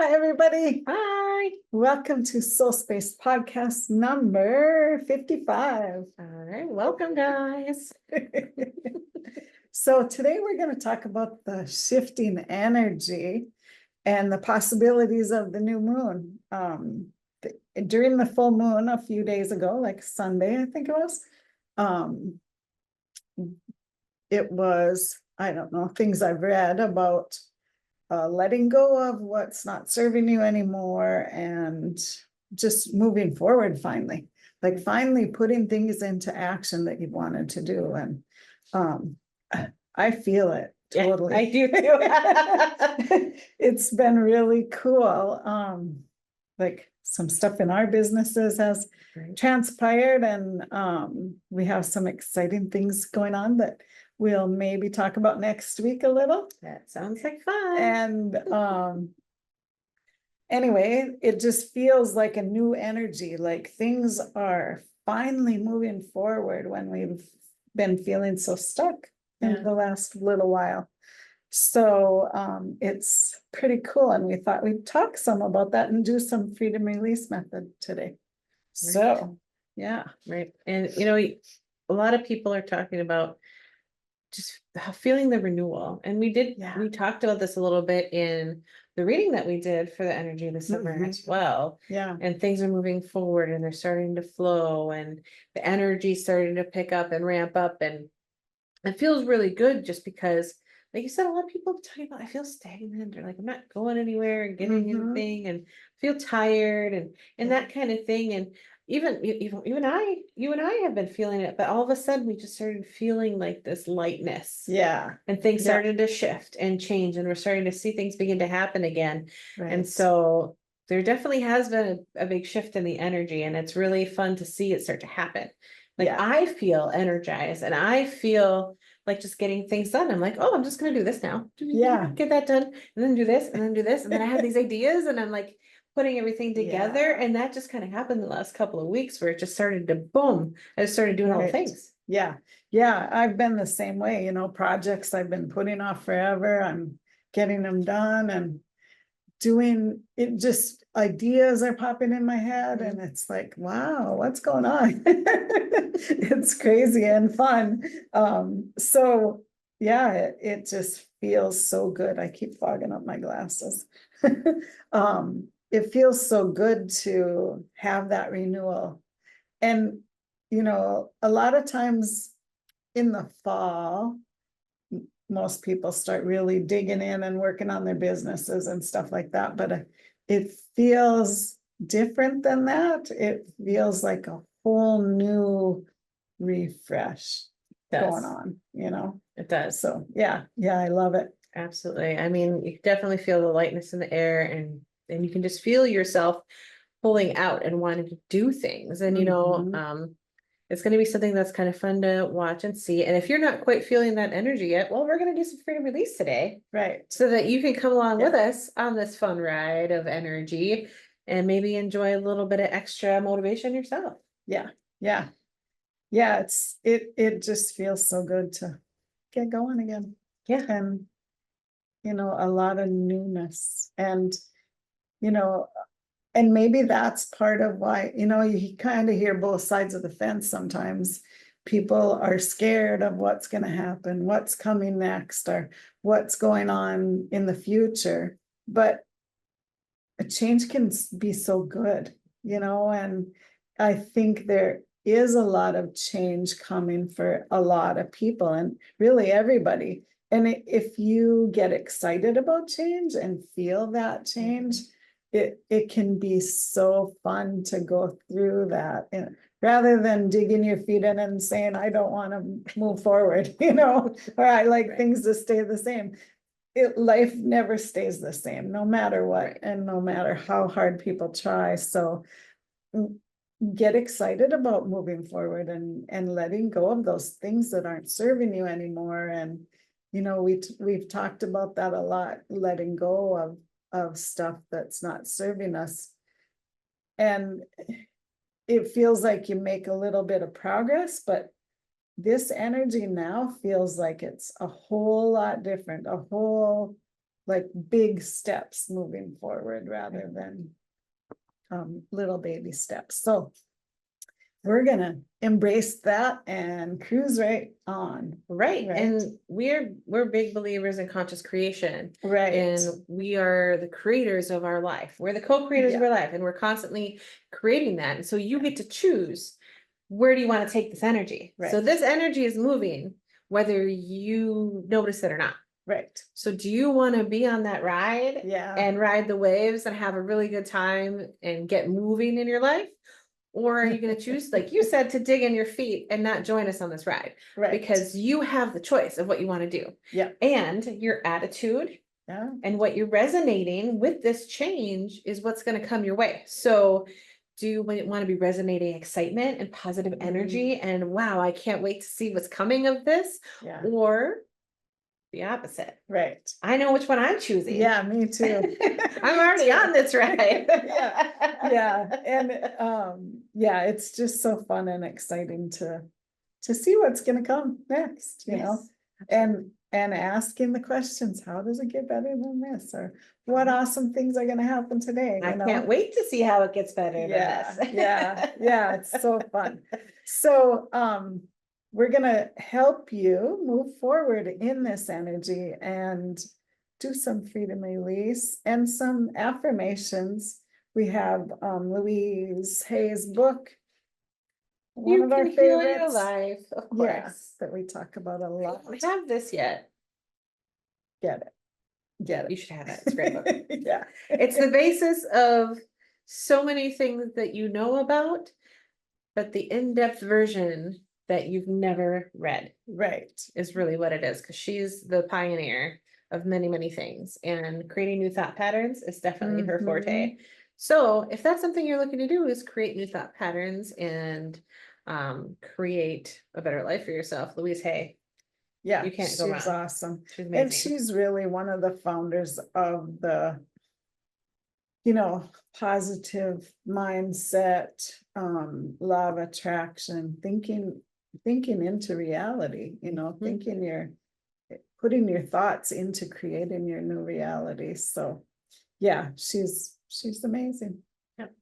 Hi, everybody. Hi. Welcome to SoulSpace podcast number 55. All right. Welcome, guys. So today we're going to talk about the shifting energy and the possibilities of the new moon. During the full moon a few days ago, like Sunday, I think it was, I don't know, things I've read about letting go of what's not serving you anymore and just moving forward finally, like finally putting things into action that you wanted to do. And I feel it totally. Yeah, I do too. It's been really cool. Like some stuff in our businesses has transpired, and we have some exciting things going on that we'll maybe talk about next week a little. That sounds like fun. And anyway, it just feels like a new energy, like things are finally moving forward when we've been feeling so stuck in the last little while. So it's pretty cool, and we thought we'd talk some about that and do some freedom release method today. So yeah. Right. And a lot of people are talking about just feeling the renewal. And we talked about this a little bit in the reading that we did for the energy of the summer as well. Yeah. And things are moving forward and they're starting to flow and the energy starting to pick up and ramp up. And it feels really good just because, like you said, a lot of people are talking about, I feel stagnant, or like I'm not going anywhere and getting anything and feel tired and that kind of thing. And you and I have been feeling it, but all of a sudden we just started feeling like this lightness. Yeah. And things started to shift and change, and we're starting to see things begin to happen again. Right. And so there definitely has been a big shift in the energy, and it's really fun to see it start to happen. Like I feel energized and I feel like just getting things done. I'm like, oh, I'm just going to do this now. Yeah. Get that done. And then do this and then do this. And then I have these ideas and I'm like putting everything together. And that just kind of happened the last couple of weeks where it just started to boom. I just started doing all the things. Yeah. Yeah. I've been the same way, projects I've been putting off forever. I'm getting them done and doing it. Just ideas are popping in my head and it's like, wow, what's going on? It's crazy and fun. So yeah, it just feels so good. I keep fogging up my glasses. It feels so good to have that renewal. And a lot of times in the fall, most people start really digging in and working on their businesses and stuff like that, but it feels different than that. It feels like a whole new refresh going on, It does. So yeah, I love it. Absolutely. I mean, you definitely feel the lightness in the air, and you can just feel yourself pulling out and wanting to do things. And it's going to be something that's kind of fun to watch and see. And if you're not quite feeling that energy yet, well, we're going to do some freedom release today. Right. So that you can come along with us on this fun ride of energy and maybe enjoy a little bit of extra motivation yourself. Yeah. Yeah. Yeah. It just feels so good to get going again. Yeah. And, a lot of newness and, and maybe that's part of why, you kind of hear both sides of the fence sometimes. People are scared of what's going to happen, what's coming next, or what's going on in the future. But a change can be so good, and I think there is a lot of change coming for a lot of people and really everybody. And if you get excited about change and feel that change, it can be so fun to go through that, and rather than digging your feet in and saying, I don't want to move forward, or I like things to stay the same. Life never stays the same, no matter what, and no matter how hard people try. So get excited about moving forward and letting go of those things that aren't serving you anymore. And, we've talked about that a lot, letting go of stuff that's not serving us. And it feels like you make a little bit of progress, but this energy now feels like it's a whole lot different, like big steps moving forward rather than little baby steps. So we're gonna embrace that and cruise right on. Right. And we're big believers in conscious creation. Right. And we are the creators of our life. We're the co-creators of our life, and we're constantly creating that. And so you get to choose, where do you want to take this energy? Right. So this energy is moving, whether you notice it or not. Right. So do you want to be on that ride and ride the waves and have a really good time and get moving in your life? Or are you going to choose, like you said, to dig in your feet and not join us on this ride? Right. Because you have the choice of what you want to do. Yeah. And your attitude and what you're resonating with this change is what's going to come your way. So do you want to be resonating excitement and positive energy and wow, I can't wait to see what's coming of this? Yeah. Or the opposite. Right. I know which one I'm choosing. Yeah, me too. I'm already on this ride. Yeah. And yeah, it's just so fun and exciting to see what's gonna come next, you know, and asking the questions, how does it get better than this? Or what awesome things are gonna happen today? I can't wait to see how it gets better than this. Yeah, it's so fun. So we're gonna help you move forward in this energy and do some freedom release and some affirmations. We have Louise Hay's book. One of our can heal your favorites. life, of course. That we talk about a I lot. don't have this yet. Get it. You should have it. It's a great book. Yeah. It's the basis of so many things that you know about, but the in-depth version that you've never read. Right. Is really what it is, because she's the pioneer of many, many things, and creating new thought patterns is definitely her forte. So if that's something you're looking to do, is create new thought patterns and create a better life for yourself. Louise Hay. Yeah, you can't go wrong. She's awesome. She's amazing. And she's really one of the founders of the, positive mindset, law of attraction, thinking into reality, putting your thoughts into creating your new reality. So yeah, she's amazing. Yep.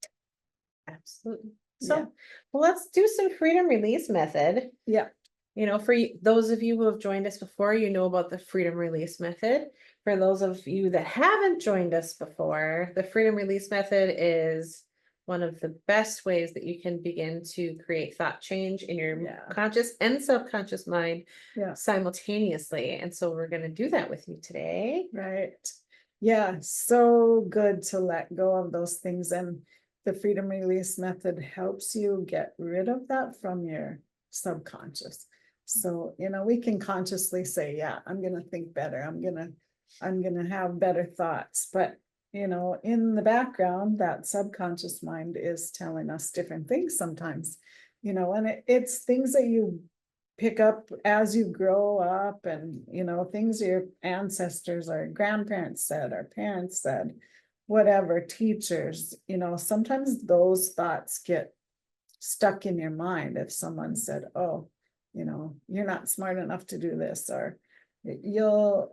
Absolutely. So well, let's do some freedom release method. Yeah. For those of you who have joined us before, you know about the freedom release method. For those of you that haven't joined us before, the freedom release method is one of the best ways that you can begin to create thought change in your conscious and subconscious mind simultaneously. And so we're going to do that with you today. Right. Yeah. So good to let go of those things. And the freedom release method helps you get rid of that from your subconscious. So, we can consciously say, yeah, I'm going to think better. I'm going to have better thoughts. But, in the background, that subconscious mind is telling us different things sometimes, and it's things that you pick up as you grow up and, things your ancestors or grandparents said, or parents said, whatever, teachers, sometimes those thoughts get stuck in your mind. If someone said, oh, you're not smart enough to do this, or we'll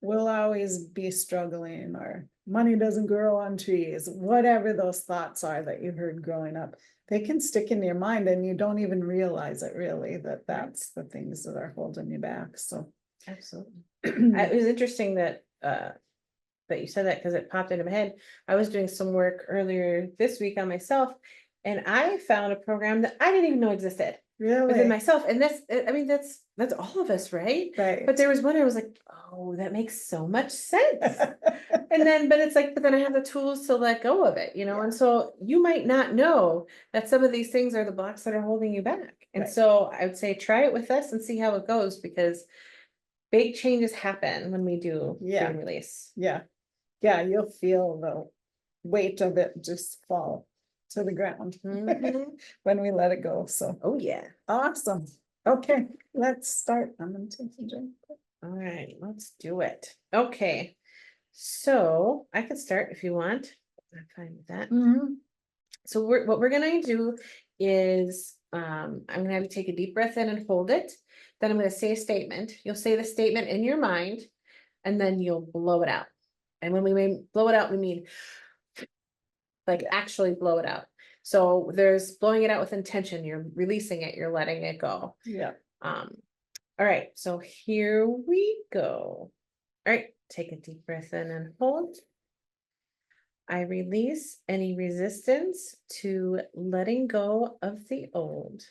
always be struggling, or money doesn't grow on trees, whatever those thoughts are that you heard growing up, they can stick in your mind and you don't even realize it really, that's the things that are holding you back. So absolutely. It was interesting that you said that, because it popped into my head. I was doing some work earlier this week on myself, and I found a program that I didn't even know existed within myself. And that's all of us, right? Right. But there was one I was like, oh, that makes so much sense. But then I have the tools to let go of it, and so you might not know that some of these things are the blocks that are holding you back. And so I would say, try it with us and see how it goes, because big changes happen when we do freedom release. Yeah. You'll feel the weight of it just fall to the ground when we let it go. So, oh yeah. Awesome. Okay, let's start. I'm gonna take a drink. All right, let's do it. Okay, so I can start if you want. I'm fine with that. So what we're gonna do is I'm gonna have you take a deep breath in and hold it. Then I'm gonna say a statement. You'll say the statement in your mind. and then you'll blow it out. And when we mean blow it out, we mean like actually blow it out. So there's blowing it out with intention, you're releasing it, you're letting it go. Yeah. All right, so here we go. All right, take a deep breath in and hold. I release any resistance to letting go of the old.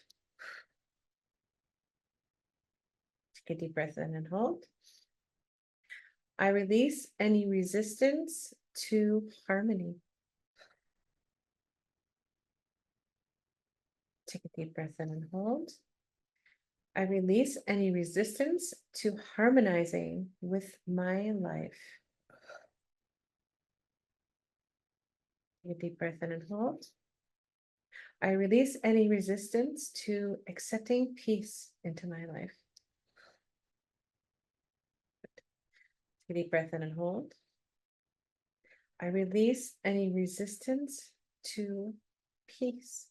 Take a deep breath in and hold. I release any resistance to harmony. Take a deep breath in and hold. I release any resistance to harmonizing with my life. Take a deep breath in and hold. I release any resistance to accepting peace into my life. Take a deep breath in and hold. I release any resistance to peace.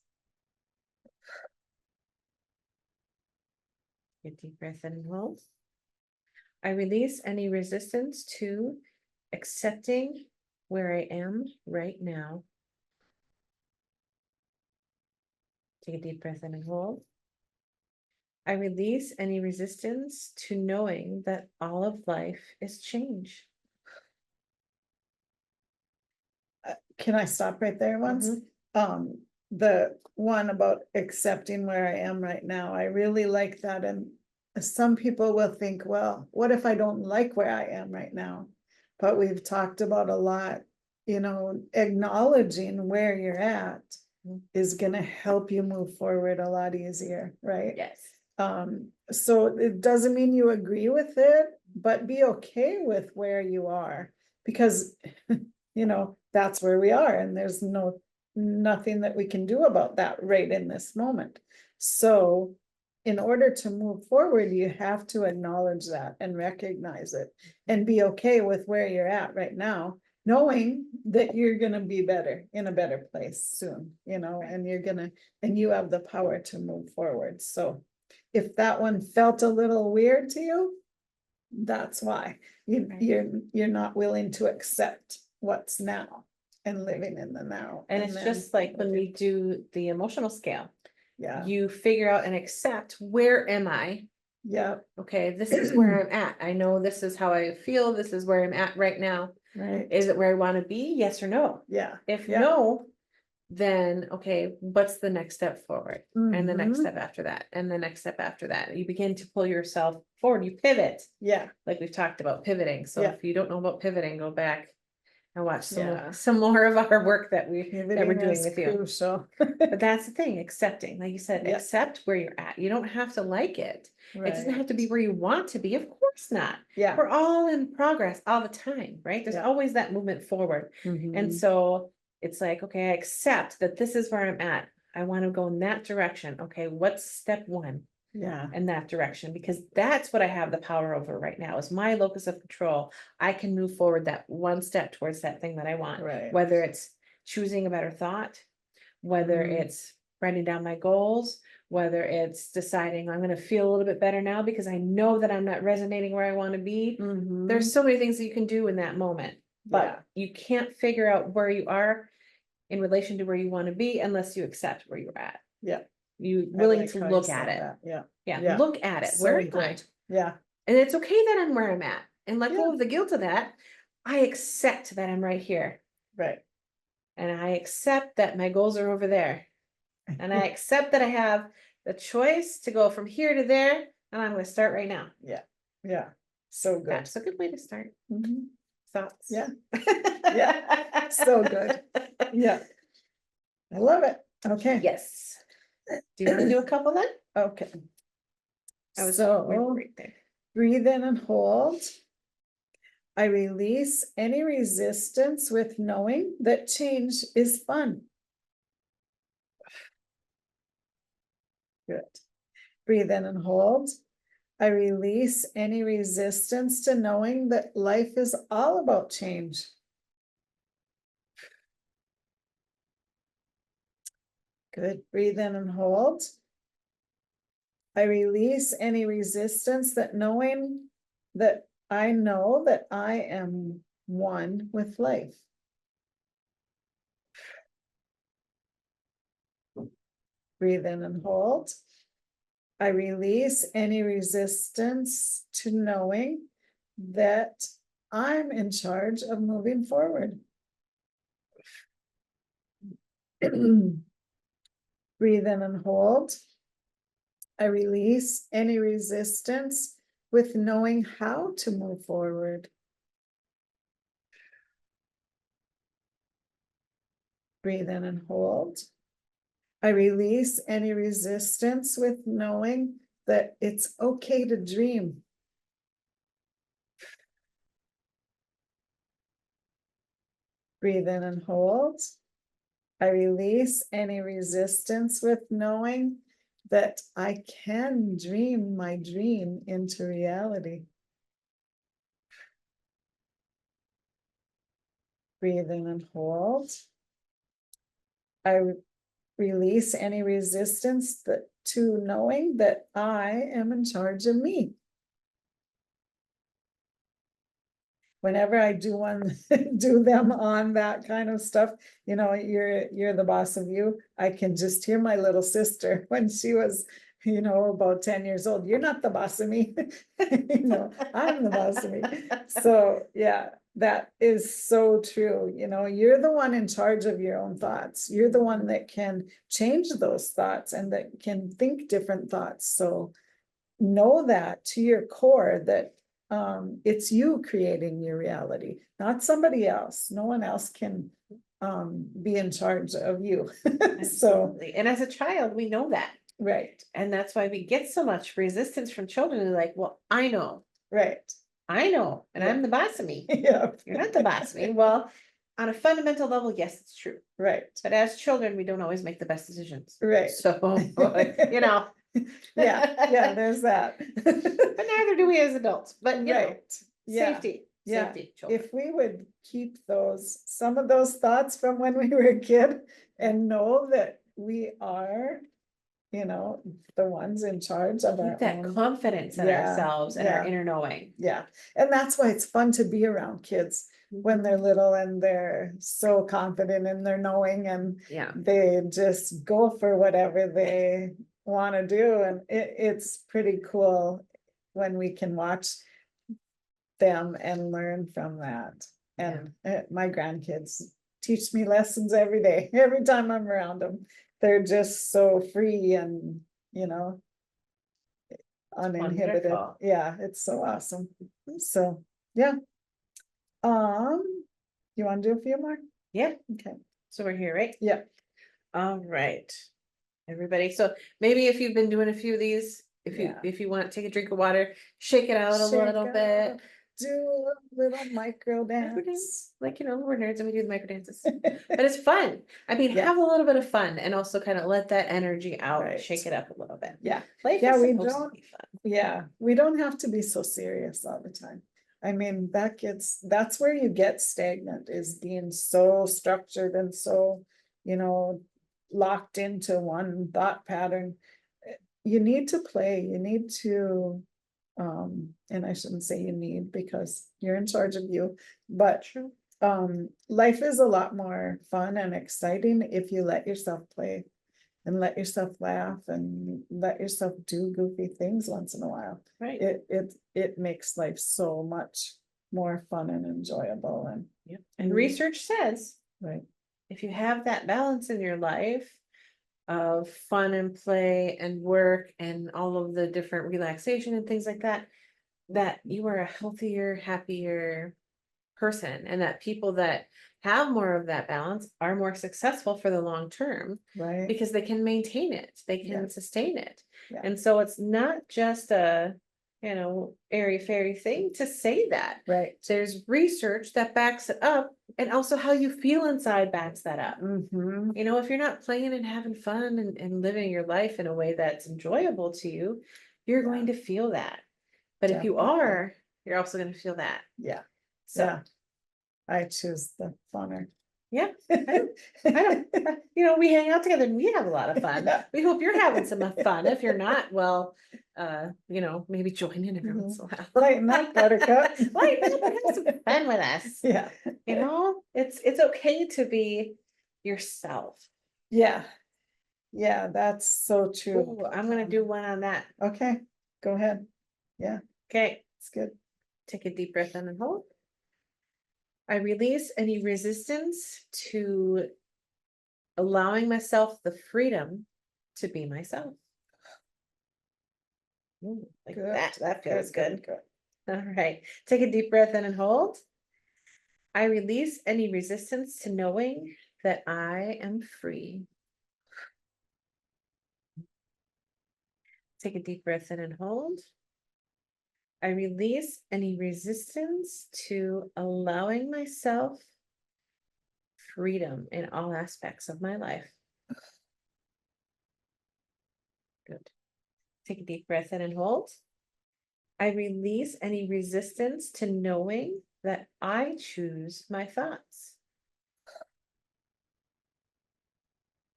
Take a deep breath in and hold. I release any resistance to accepting where I am right now. Take a deep breath in and hold. I release any resistance to knowing that all of life is change. Can I stop right there once? Mhm. The one about accepting where I am right now, I really like that. And some people will think, well, what if I don't like where I am right now? But we've talked about a lot, acknowledging where you're at is gonna help you move forward a lot easier, right? Yes. So it doesn't mean you agree with it, but be okay with where you are, because that's where we are, and there's nothing that we can do about that right in this moment. So in order to move forward, you have to acknowledge that and recognize it and be okay with where you're at right now, knowing that you're gonna be better, in a better place soon, and you have the power to move forward. So if that one felt a little weird to you, that's why you're not willing to accept what's now and living in the now. And it's just like when we do the emotional scale, Yeah, you figure out and accept, where am I? yeah, Okay, this is where I'm at. I know this is how I feel. This is where I'm at right now. right. Is it where I want to be? Yes or no? Yeah. If yeah. no, then okay, what's the next step forward? And the next Mhm. step after that, and the next step after that. You begin to pull yourself forward. You pivot, Yeah, like we've talked about pivoting. So Yeah. if you don't know about pivoting, go back and watch Yeah. some more of our work that we're pivoting doing is with you. crucial. But that's the thing, accepting, like you said, Yeah. accept where you're at. You don't have to like it. It doesn't have to be Right. where you want to be. Of course not. Yeah. We're all in progress all the time, right? There's Yeah. always that movement forward. And Mhm. so it's like, okay, I accept that this is where I'm at. I want to go in that direction. Okay, what's step one Yeah, in that direction? Because that's what I have the power over right now, is my locus of control. I can move forward that one step towards that thing that I want, right. whether it's choosing a better thought, whether Mhm. it's writing down my goals, whether it's deciding I'm going to feel a little bit better now because I know that I'm not resonating where I want to be. Mhm. There's so many things that you can do in that moment, but Yeah. you can't figure out where you are in relation to where you want to be unless you accept where you're at. Yeah. You I willing like to how you look said at it. that. Yeah. Yeah, Yeah. look at it. So Where am I? good. Yeah. And it's okay that I'm where I'm at, and let Yeah. go of the guilt of that. I accept that I'm right here, Right. and I accept that my goals are over there. And I accept that I have the choice to go from here to there, and I'm going to start right now. Yeah. Yeah. So good. That's a good way to start. Mhm. Thoughts? Yeah. Yeah. So good. Yeah. I love it. Okay. Yes. Do you want to do a couple then? Okay. I was So right there. breathe in and hold. I release any resistance with knowing that change is fun. Good. Breathe in and hold. I release any resistance to knowing that life is all about change. Good. Breathe in and hold. I release any resistance that knowing that I know that I am one with life. Breathe in and hold. I release any resistance to knowing that I'm in charge of moving forward. Breathe in and hold. I release any resistance with knowing how to move forward. Breathe in and hold. I release any resistance with knowing that it's okay to dream. Breathe in and hold. I release any resistance with knowing that I can dream my dream into reality. Breathe in and hold. I release any resistance to knowing that I am in charge of me. Whenever I do them on that kind of stuff, you're the boss of you. I can just hear my little sister when she was, about 10 years old. You're not the boss of me. I'm the boss of me. So yeah, that is so true. You're the one in charge of your own thoughts. You're the one that can change those thoughts and that can think different thoughts. So know that to your core that it's you creating your reality, not somebody else. No one else can be in charge of you. So, Absolutely. And as a child, we know that. right. And that's why we get so much resistance from children. They're like, well, I know, Right. and Yeah. I'm the boss of me. Yeah. You're not the boss of me. Well, on a fundamental level, yes, it's true. Right. But as children, we don't always make the best decisions. Right. So, Yeah, there's that. But neither do we as adults. But Right. Yeah. safety, Yeah. children. If we would keep some of those thoughts from when we were a kid and know that we are, the ones in charge of our Keep that own. confidence in Yeah, ourselves and yeah. our inner knowing. Yeah. And that's why it's fun to be around kids when they're little and they're so confident in their knowing and Yeah. they just go for whatever they want to do. And it's pretty cool when we can watch them and learn from that. And my grandkids teach me lessons every day, every time I'm around them. They're just so free and, uninhibited. Wonderful. Yeah, it's so awesome. So, yeah. You want to do a few more? Yeah. Okay. So we're here, right? Yeah. All right, everybody. So maybe if you've been doing a few of these, if Yeah. you want, take a drink of water, shake it out a little bit. Do a little micro dance. Like, we're nerds and we do the micro dances. But it's fun. I mean, Yeah. have a little bit of fun and also kind of let that energy out, Right. shake it up a little bit. Yeah. Life Yeah, is we supposed to don't- be fun. Yeah, we don't have to be so serious all the time. I mean, that's where you get stagnant, is being so structured and so, locked into one thought pattern. You need to play, you need to, and I shouldn't say you need because you're in charge of you, but True. life is a lot more fun and exciting if you let yourself play and let yourself laugh and let yourself do goofy things once in a while. Right. It makes life so much more fun and enjoyable. And Yep. And research says, right. if you have that balance in your life of fun and play and work and all of the different relaxation and things like that, that you are a healthier, happier person, and that people that have more of that balance are more successful for the long term, Right. because they can maintain it, they can Yeah. sustain it. Yeah. And so it's not just a airy fairy thing to say that. Right. There's research that backs it up, and also how you feel inside backs that up. Mm-hmm. If you're not playing and having fun and living your life in a way that's enjoyable to you, you're going to feel that. But if you Definitely. are, you're also going to feel that. Yeah. So Yeah. I choose the funner. yeah, I don't, we hang out together and we have a lot of fun. Yeah. We hope you're having some fun. If you're not, well, maybe join in every once in a while. Lighten up, buttercup. Lighten up and have some fun with us. Yeah. It's okay to be yourself. Yeah. Yeah, that's so true. Ooh, I'm gonna do one on that. Okay, go ahead. Yeah, Okay, it's good. take a deep breath in and hold. I release any resistance to allowing myself the freedom to be myself. Ooh, like Good, that feels good. Good. All right, take a deep breath in and hold. I release any resistance to knowing that I am free. Take a deep breath in and hold. I release any resistance to allowing myself freedom in all aspects of my life. Good. Take a deep breath in and hold. I release any resistance to knowing that I choose my thoughts.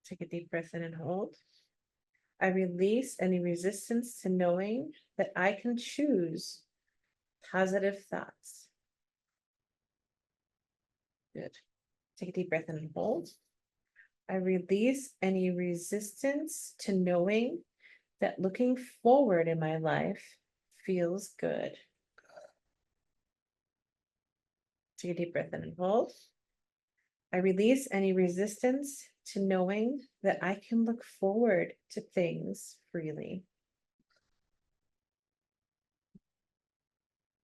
Take a deep breath in and hold. I release any resistance to knowing that I can choose positive thoughts. Good. Take a deep breath in and hold. I release any resistance to knowing that looking forward in my life feels good. Take a deep breath in and hold. I release any resistance to knowing that I can look forward to things freely.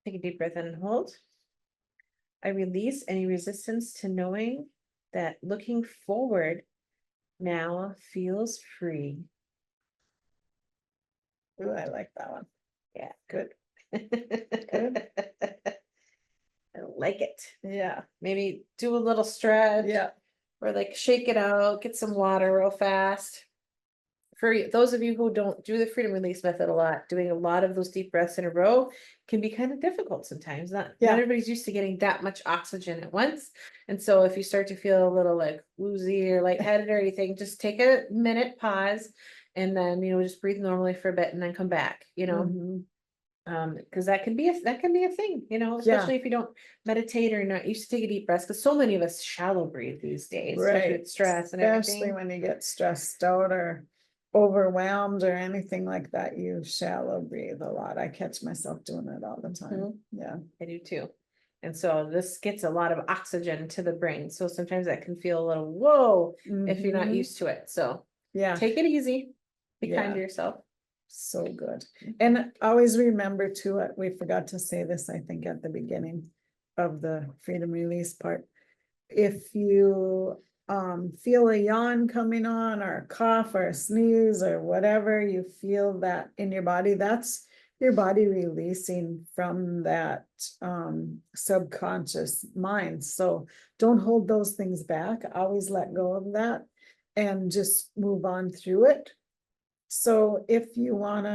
Take a deep breath in and hold. I release any resistance to knowing that looking forward now feels free. Ooh, I like that one. Yeah. Good. Good. I like it. Yeah. Maybe do a little stretch. Yeah. Or like shake it out, get some water real fast. For those of you who don't do the freedom release method a lot, doing a lot of those deep breaths in a row can be kind of difficult sometimes. Not everybody's used to getting that much oxygen at once. And so if you start to feel a little like woozy or lightheaded or anything, just take a minute, pause, and then, just breathe normally for a bit and then come back, Mhm. Because that can be a thing, especially if you don't meditate or not used to take a deep breath, because so many of us shallow breathe these days, especially Right. with stress and Especially everything. when you get stressed out or overwhelmed or anything like that, you shallow breathe a lot. I catch myself doing it all the time. Yeah. I do too. And so this gets a lot of oxygen to the brain. So sometimes that can feel a little whoa if you're not Mhm. used to it. So Yeah. take it easy. Be kind Yeah. to yourself. So good. And always remember too, we forgot to say this, I think, at the beginning of the freedom release part. If you feel a yawn coming on or a cough or a sneeze or whatever, you feel that in your body, that's your body releasing from that subconscious mind. So don't hold those things back. Always let go of that and just move on through it. So if you want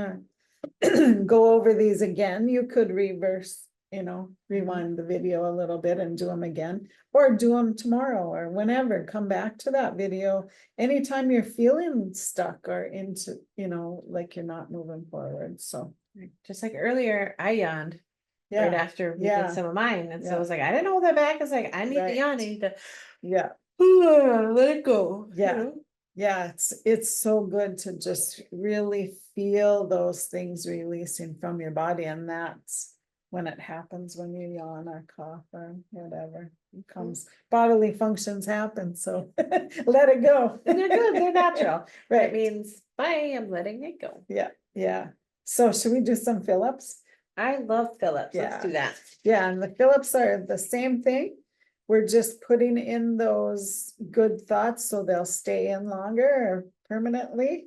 to go over these again, you could rewind the video a little bit and do them again, or do them tomorrow or whenever. Come back to that video anytime you're feeling stuck or into, like you're not moving forward. So just like earlier, I yawned right after we did some of mine. And so I was like, I didn't hold that back. I was like, I need to yawn. I need to let it go. Yeah, it's so good to just really feel those things releasing from your body. And that's when it happens, when you yawn or cough or whatever comes, bodily functions happen. So let it go. And they're good, they're natural. Right. It means, bye, I'm letting it go. Yeah. So should we do some fill-ups? I love fill-ups. Let's do that. Yeah, and the fill-ups are the same thing. We're just putting in those good thoughts so they'll stay in longer or permanently.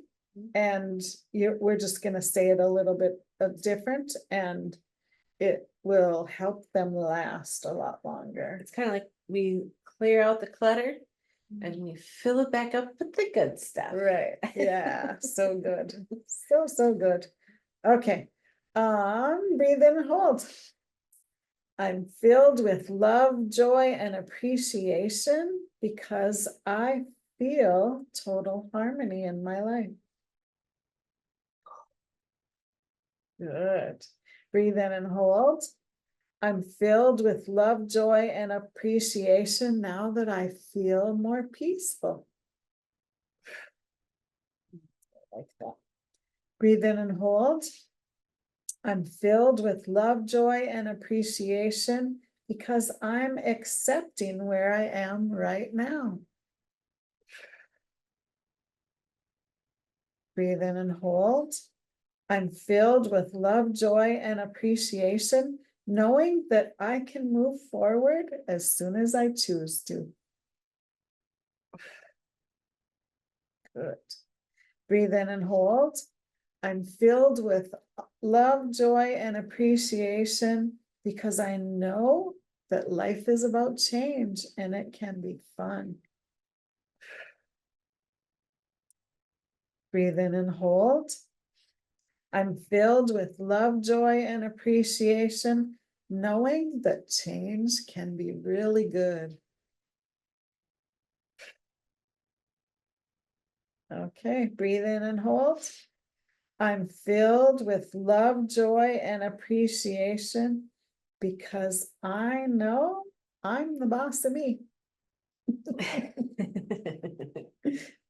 And we're just going to say it a little bit different, and it will help them last a lot longer. It's kind of like we clear out the clutter and we fill it back up with the good stuff. Right. Yeah. So good. So good. Okay. Breathe in and hold. I'm filled with love, joy, and appreciation because I feel total harmony in my life. Good. Breathe in and hold. I'm filled with love, joy, and appreciation now that I feel more peaceful. Like that. Breathe in and hold. I'm filled with love, joy, and appreciation because I'm accepting where I am right now. Breathe in and hold. I'm filled with love, joy, and appreciation, knowing that I can move forward as soon as I choose to. Good. Breathe in and hold. I'm filled with love, joy, and appreciation because I know that life is about change and it can be fun. Breathe in and hold. I'm filled with love, joy, and appreciation, knowing that change can be really good. Okay, breathe in and hold. I'm filled with love, joy, and appreciation because I know I'm the boss of me.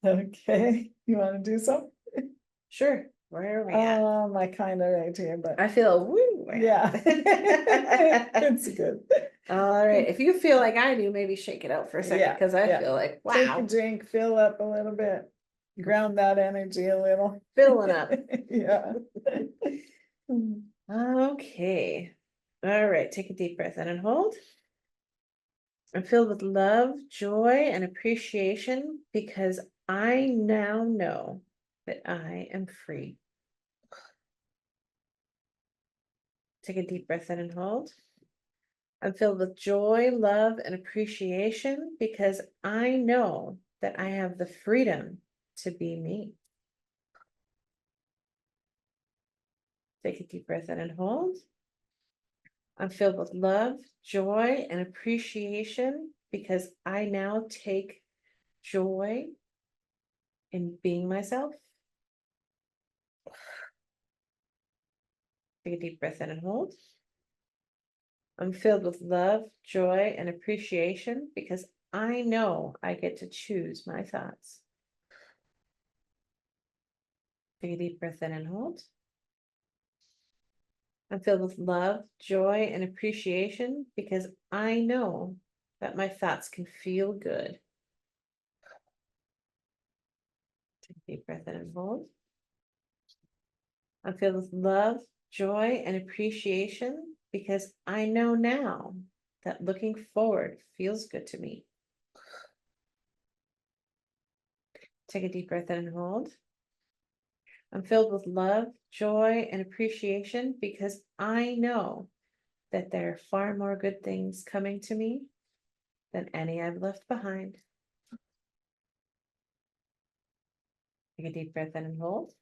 Okay, you want to do something? Sure. Where are we at? I kind of right here, but I feel woo. yeah, it's good. All right. If you feel like I do, maybe shake it out for a second Yeah, because I yeah. feel like, Take a wow, drink, fill up a little bit, ground that energy a little. filling up. Yeah. Okay. All right. Take a deep breath in and hold. I'm filled with love, joy, and appreciation because I now know that I am free. Take a deep breath in and hold. I'm filled with joy, love, and appreciation because I know that I have the freedom to be me. Take a deep breath in and hold. I'm filled with love, joy, and appreciation because I now take joy in being myself. Take a deep breath in and hold. I'm filled with love, joy, and appreciation because I know I get to choose my thoughts. Take a deep breath in and hold. I'm filled with love, joy, and appreciation because I know that my thoughts can feel good. Take a deep breath in and hold. I'm filled with love, joy, and appreciation because I know now that looking forward feels good to me. Take a deep breath in and hold. I'm filled with love, joy, and appreciation because I know that there are far more good things coming to me than any I've left behind. Take a deep breath in and hold.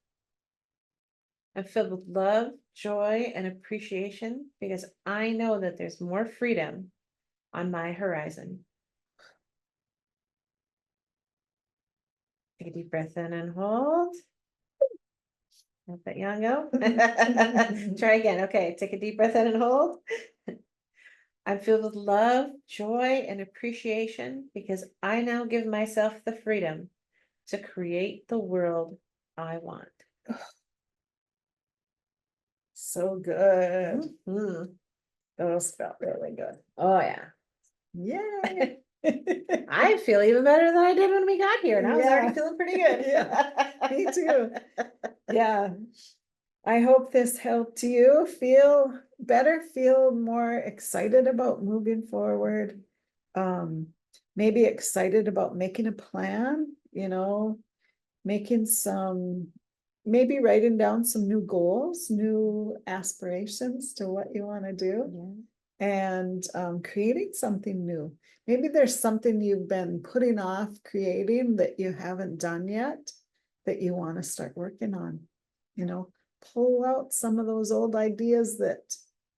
I'm filled with love, joy, and appreciation because I know that there's more freedom on my horizon. Take a deep breath in and hold. Let that yawn go. Try again. Okay, take a deep breath in and hold. I'm filled with love, joy, and appreciation because I now give myself the freedom to create the world I want. So good. Mhm. Those felt really good. Oh, yeah. Yay. I feel even better than I did when we got here, and I was Yeah. already feeling pretty good. Yeah, me too. Yeah. I hope this helped you feel better, feel more excited about moving forward. Maybe excited about making a plan, making maybe writing down some new goals, new aspirations to what you want to do. Yeah. And creating something new. Maybe there's something you've been putting off creating that you haven't done yet that you want to start working on. Pull out some of those old ideas that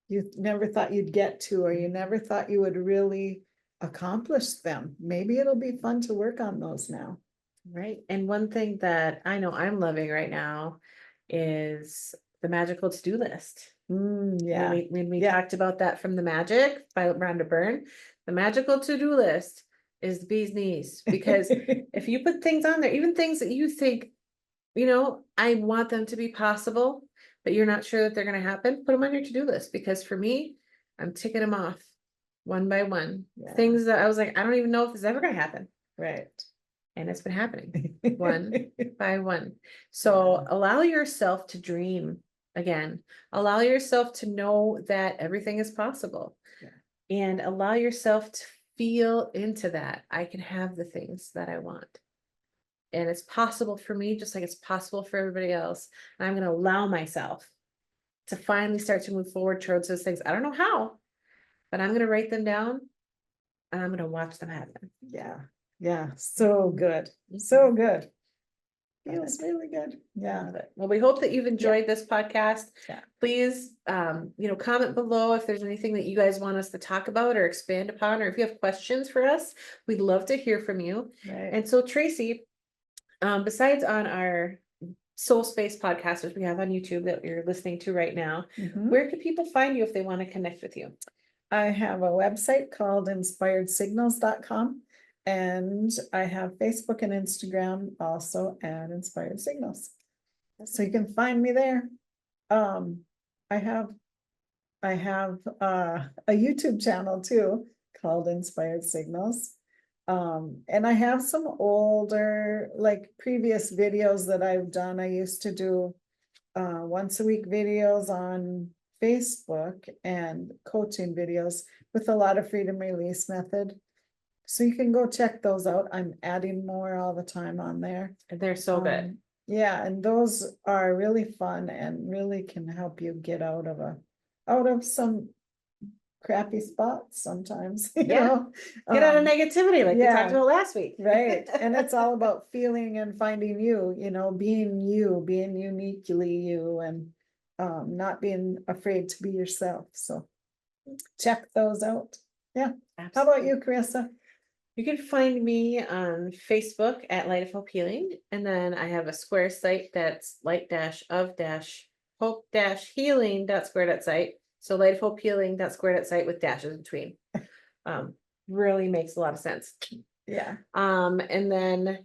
you never thought you'd get to, or you never thought you would really accomplish them. Maybe it'll be fun to work on those now. Right. And one thing that I know I'm loving right now is the magical to-do list. Yeah. When we Yeah. talked about that from The Magic by Rhonda Byrne, the magical to-do list is the bee's knees, because if you put things on there, even things that you think, I want them to be possible, but you're not sure that they're going to happen, put them on your to-do list, because for me, I'm ticking them off one by one. Yeah. Things that I was like, I don't even know if this is ever going to happen. Right. And it's been happening one by one. So allow yourself to dream again. Allow yourself to know that everything is possible. Yeah. And allow yourself to feel into that. I can have the things that I want. And it's possible for me, just like it's possible for everybody else. And I'm going to allow myself to finally start to move forward towards those things. I don't know how, but I'm going to write them down and I'm going to watch them happen. Yeah. Yeah. So good. So good. Feels really good. Yeah. Well, we hope that you've enjoyed this podcast. Yeah. Please, comment below if there's anything that you guys want us to talk about or expand upon, or if you have questions for us, we'd love to hear from you. Right. And so, Tracy, besides on our SoulSpace podcast, which we have on YouTube that you're listening to right now, where can people find you if they want to connect with you? I have a website called inspiredsignals.com. And I have Facebook and Instagram also at Inspired Signals. So you can find me there. I have a YouTube channel too called Inspired Signals. And I have some older, like previous videos that I've done. I used to do once a week videos on Facebook and coaching videos with a lot of freedom release method. So you can go check those out. I'm adding more all the time on there. And they're so good. Yeah, and those are really fun and really can help you get out of some crappy spots sometimes. You know? Get out of negativity like we talked about last week. Right. And it's all about feeling and finding you, being uniquely you, and not being afraid to be yourself. So check those out. Yeah. Absolutely. How about you, Carissa? You can find me on Facebook at Light of Hope Healing. And then I have a Square site that's light-of-hope-healing.square.site. So Light of Hope Healing.square.site with dashes in between. Really makes a lot of sense. Yeah. And then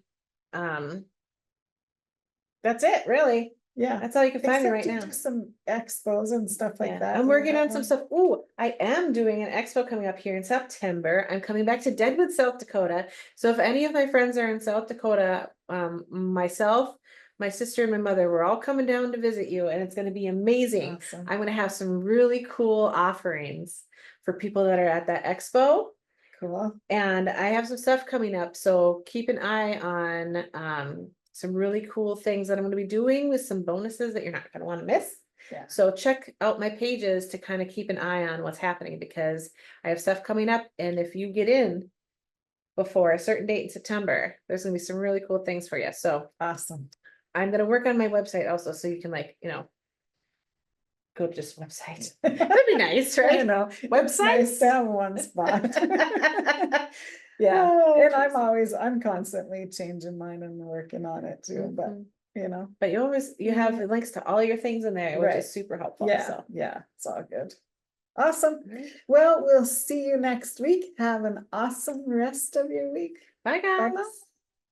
that's it, really. Yeah. That's all you can find me right now. Do some expos and stuff like that. I'm working on some stuff. Oh, I am doing an expo coming up here in September. I'm coming back to Deadwood, South Dakota. So if any of my friends are in South Dakota, myself, my sister, and my mother, we're all coming down to visit you, and it's going to be amazing. Awesome. I'm going to have some really cool offerings for people that are at that expo. Cool. And I have some stuff coming up, so keep an eye on some really cool things that I'm going to be doing with some bonuses that you're not going to want to miss. Yeah. So check out my pages to kind of keep an eye on what's happening, because I have stuff coming up. And if you get in before a certain date in September, there's going to be some really cool things for you. So awesome. I'm going to work on my website also, so you can go to this website. That'd be nice, right? I know. Website. Nice to have one spot. Yeah. And I'm constantly changing mine and working on it too, but but you have links to all your things in there, which is super helpful. Yeah. So. Yeah. It's all good. Awesome. Well, we'll see you next week. Have an awesome rest of your week. Bye, guys. Bye-bye.